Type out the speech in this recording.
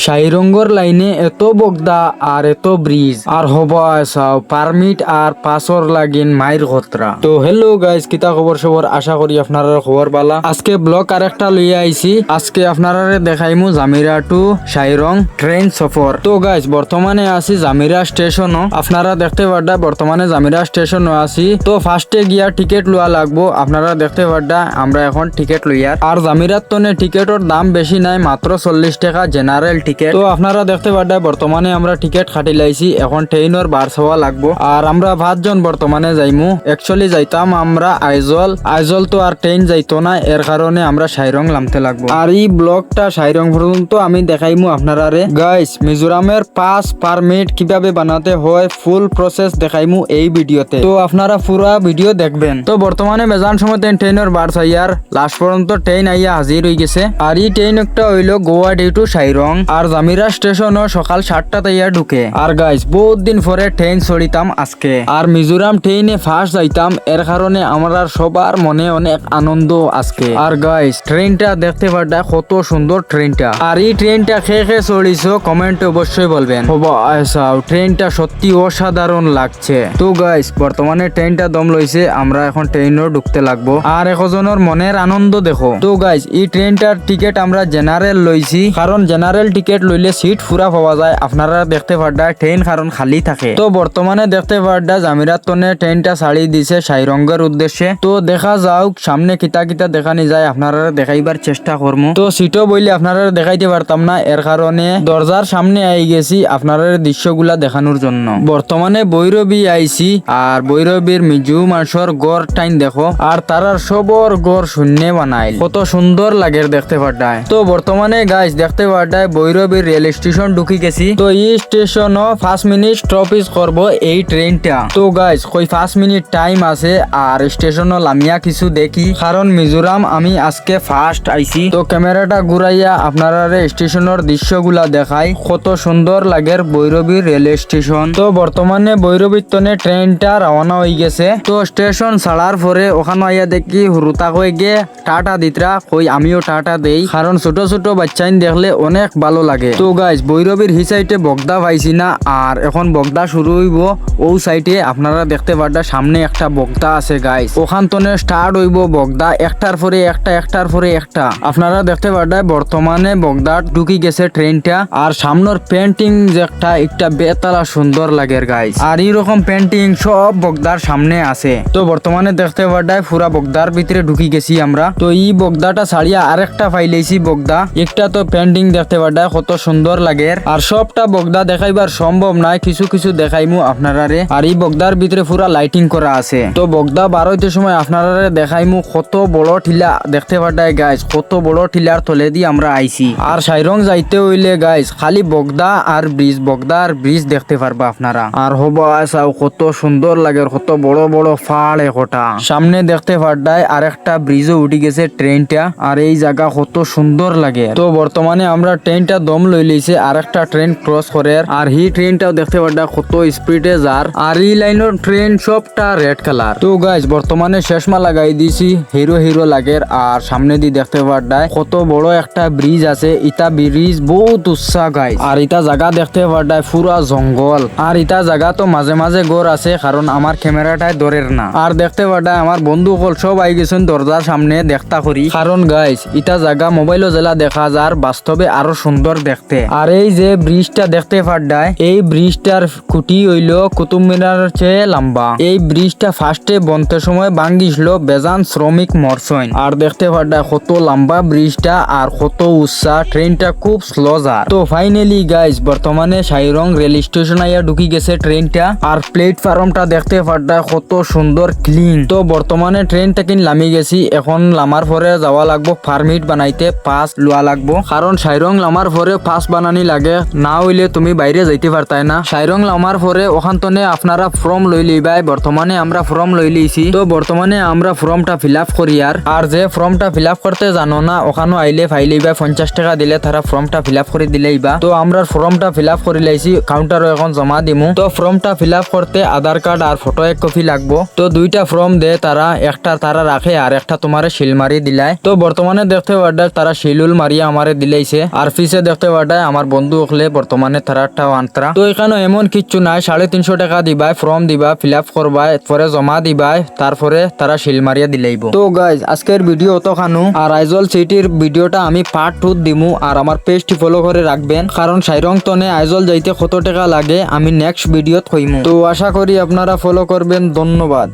সাইরঙ্গর লাইনে এত বগদা আর এত ব্রিজ আর হবা চাও পারমিট আর পাসর লাগিন মাইর খতরা। তো হ্যালো গাইস, কিতা খবর সবর, আশা করি আপনারা খবর বালা। আজকে ব্লগ আর একটা লইয়া আইছি। আজকে আপনারা দেখাইমু জামিরা টু সাইরং ট্রেন সফর। তো গাইস বর্তমানে আছি জামিরা স্টেশনও। আপনারা দেখতে পারডা বর্তমানে জামিরা স্টেশনও আছি। তো ফার্স্টে গিয়া টিকিট লওয়া লাগবো। আপনারা দেখতে পারডা আমরা এখন টিকিট লইয়ার। আর জামিরার তনে টিকিটের দাম বেশি নাই, মাত্র 40 টাকা জেনারেল টিকিট। তো আপনারা দেখতে পারডা বর্তমানে আমরা টিকিট খাটি লাইছি। এখন ট্রেনের বার হওয়া লাগবো। আর আমরা 5 জন বর্তমানে যাইমু। একচুয়ালি যাইতাম আমরা আইজল তো আর ট্রেন যাইতো না, এর কারণে আমরা সাইরং নামতে লাগবো। আর এই ব্লগটা সাইরং পর্যন্ত আমি দেখাইমু আপনারা রে। গাইস মিজোরামের পাস পারমিট কিভাবে বানাতে হয় ফুল প্রসেস দেখাইমু এই ভিডিওতে। তো আপনারা পুরো ভিডিও দেখবেন। তো বর্তমানে মেজান সময় ট্রেনের বার চাইয়ার লাস্ট পর্যন্ত ট্রেন আইয়া হাজির হয়ে গেছে। আর এই ট্রেন একটা হইলো গুয়াহাটি টু সাইরং। আর জামিরা স্টেশনও সকাল 7টা তাইয়া ঢুকে। আর গাইস বহুত দিন পরে ট্রেন চড়িতাম আজকে। আর মিজোরাম ট্রেনে ফার্স্ট যাইতাম, এর কারণে আমরা সবার মনে অনেক আনন্দ আজকে। আর গাইস ট্রেনটা দেখতে পারডা কত সুন্দর ট্রেনটা। আর এই ট্রেনটা খেয়ে চড়িছো কমেন্টে অবশ্যই বলবেন। ট্রেনটা সত্যি অসাধারণ লাগছে। তো গাইস বর্তমানে ট্রেনটা দম লইছে, আমরা এখন ট্রেনও ঢুকতে লাগবো। আর একজনের মনের আনন্দ দেখো। তো গাইস এই ট্রেনটার টিকিট আমরা জেনারেল লইছি, কারণ জেনারেল টিকিট লইলে সিট পুরা পাওয়া যায়। আপনারা দেখতে পারডা ট্রেন কারণ খালি থাকে। তো বর্তমানে দেখতে পারডা জামিরাত তনে ট্রেনটা ছাড়ি দিছে সাইরঙ্গের উদ্দেশ্যে। তো দেখা যাওক সামনে কিতা কিতা দেখানি যায়, আপনারা দেখাইবার চেষ্টা করবো। তো সিটও বইলে আপনারা দেখাইতে পারতাম না, এর কারণে দরজার সামনে আই গেছি আপনারা দৃশ্যগুলা দেখানোর জন্য। বর্তমানে বৈরবী আইছি। আর বৈরবীর মিজু মাসর গড় টাইন দেখো। আর তারার সবর গড় শূন্য বানাইল, কত সুন্দর লাগে দেখতে পারডায়। তো বর্তমানে গাইস দেখতে পারডায় বৈরবীর রেল স্টেশন ঢুকি গেছি। তো এই স্টেশনও 5 মিনিট স্টপেজ করবো এই ট্রেনটা। তো গাইস কই 5 মিনিট টাইম আছে। আর স্টেশনও লামিয়া কিছু দেখি, কারণ মিজোরাম আমি আজকে ফার্স্ট আইছি। তো ক্যামেরাটা ঘুরাইয়া আপনারা স্টেশনের দৃশ্যগুলা দেখাই, কত সুন্দর লাগে বৈরবীর রেল স্টেশন। তো বর্তমানে বৈরবীর তনে ট্রেনটা রওনা হয়ে গেছে। তো স্টেশন ছাড়ার পরে ওখানে আইয়া দেখি হুরুতা কই গে টাটা দিতরা, কই আমিও টাটা দেই, কারণ ছোট ছোট বাচ্চাইন দেখলে অনেক ভালো লাগে। তো গাইস বৈরবীর হি সাইডে বগদা পাইছি না, আর এখন বগদা শুরু হইব ও সাইডে। আপনারা দেখতে পারডা সামনে একটা বগদা আছে গাইস, ওখান তনে স্টার্ট হইব বগদা একটার পরে একটা একটার পরে একটা। আপনারা দেখতে পারডা বর্তমানে বগদা ঢুকি গেছে ট্রেনটা। আর সামনের পেন্টিং যে একটা বেতালা সুন্দর লাগে গাইস। আর এইরকম পেন্টিং সব বগদার সামনে আছে। তো বর্তমানে দেখতে পারডায় পুরা বগদার ভিতরে ঢুকি গেছি আমরা। তো এই বগদাটা ছাড়িয়া আরেকটা পাইলেছি বগদা। একটা তো পেন্টিং দেখতে পারডায় কত সুন্দর লাগে। আর সবটা বগদা দেখাইবার সম্ভব নয়, কিছু কিছু দেখাইমু আপনারা রে। আর এই বগদার ভিতরে পুরা লাইটিং করা আছে। তো বগদা বার হইতে সময় আপনারা দেখাইমু কত বড় ঠিলা দেখতে পারডায় গাইস, কত বড় ঠিলার তলে দিয়ে আমরা আইছি। আর সাইরং যাইতে হইলে গাইস খালি বগদা আর ব্রিজ, বগদা আর ব্রিজ দেখতে পারবা আপনারা। আর হবা চাও কত সুন্দর লাগে, কত বড় বড় ফাড় একটা সামনে দেখতে পারডায়। আর একটা ব্রিজও উঠি গেছে ট্রেনটা। আর এই জায়গা কত সুন্দর লাগে। তো বর্তমানে আমরা ট্রেনটা দম লই লইছে, আর একটা ট্রেন ক্রস করে। আর হি ট্রেনটাও দেখতে পারডা কত স্পিডে যার। আর এই লাইনের ট্রেন সবটা রেড কালার। তো গাইস বর্তমানে শেষমা লাগাই দিছি, হিরো হিরো লাগে। আর সামনে দিয়ে দেখতে পারডায় কত বড় একটা ব্রিজ আছে। ইটা ব্রিজ বহুত উচ্চা গাইস। আর ইটা জায়গা দেখতে পারডায় পুরা জঙ্গল। আর ইটা জায়গা তো মাঝে মাঝে গড় আছে, কারণ আমার ক্যামেরাটায় ধরের না। আর দেখতে পারডায় আমার বন্ধু হল সব আই গেছেন দরজার সামনে দেখতা করি, কারণ গাইস ইটা জায়গা মোবাইলও জেলা দেখা যার বাস্তবে আরো সুন্দর দেখতে। আর এই যে ব্রিজটা দেখতে পারডায়, এই ব্রিজটার খুঁটি হইল কুতুব মিনারের চেয়ে লম্বা। এই ব্রিজটা ফার্স্টে বনতে সময় ভাঙ্গিছিল বেজান শ্রমিক মরসইন। আর দেখতে পারডায় কত লম্বা ব্রিজটা আর কত উচ্চা। ট্রেনটা খুব স্লো যার। তো ফাইনালি গাইস বর্তমানে সাইরং রেল স্টেশন আইয়া ঢুকি গেছে ট্রেনটা। আর প্ল্যাটফর্মটা দেখতে পারডায় কত সুন্দর ক্লিন। তো বর্তমানে ট্রেনটা কিন লামি গেছি। এখন লামার পরে যাওয়া লাগবো পারমিট বানাইতে, পাস লওয়া লাগবো, কারণ সাইরং লামার পরে পাস বানানি লাগে, না হইলে তুমি বাইরে যাইতে পারতাই না। সাইরং লামার পরে ওখান তনে আপনারা ফর্ম লই লিবাই। বর্তমানে আমরা ফর্ম লই লিছি। তো বর্তমানে আমরা ফর্মটা ফিল আপ করি। আর যে ফর্মটা ফিল আপ করতে জানো না, ওখানে আইলে ফাইলিবা 50 টাকা দিলে তারা ফর্মটা ফিল আপ করে দিলেইবা। তো আমরা ফর্মটা ফিল আপ করে লাইছি, কাউন্টারও এখন জমা দিমু। তো ফর্মটা ফিল আপ করতে আধার কার্ড আর ফটো এক কপি লাগবো। তো দুইটা ফর্ম দে তারা, একটা তারা রাখে আর একটা তোমারে শিল মারি দিলাই। তো বর্তমানে দেখতে পারডা তারা শিলুল মারিয়া আমারে দিলাইছে। আর পিছে দেখতে পাঠায় আমার বন্ধু হলে বর্তমানে তারা টাও আনতরা। তো এখানে এমন কিচ্ছু নাই, 350 টাকা দিবাই, ফর্ম দিবা, ফিল আপ করবাই, পরে জমা দিবাই, তারপরে তারা শিল মারিয়া দিলেইব। তো গাইজ আজকের ভিডিও অত খানু, আর আইজল সিটির ভিডিওটা আমি পার্ট 2 দিমু। আর আমার পেজটি ফলো করে রাখবেন, কারণ সাইরং তনে আইজল যাইতে কত টাকা লাগে আমি নেক্সট ভিডিওত কইমু। তো আশা করি আপনারা ফলো করবেন। ধন্যবাদ।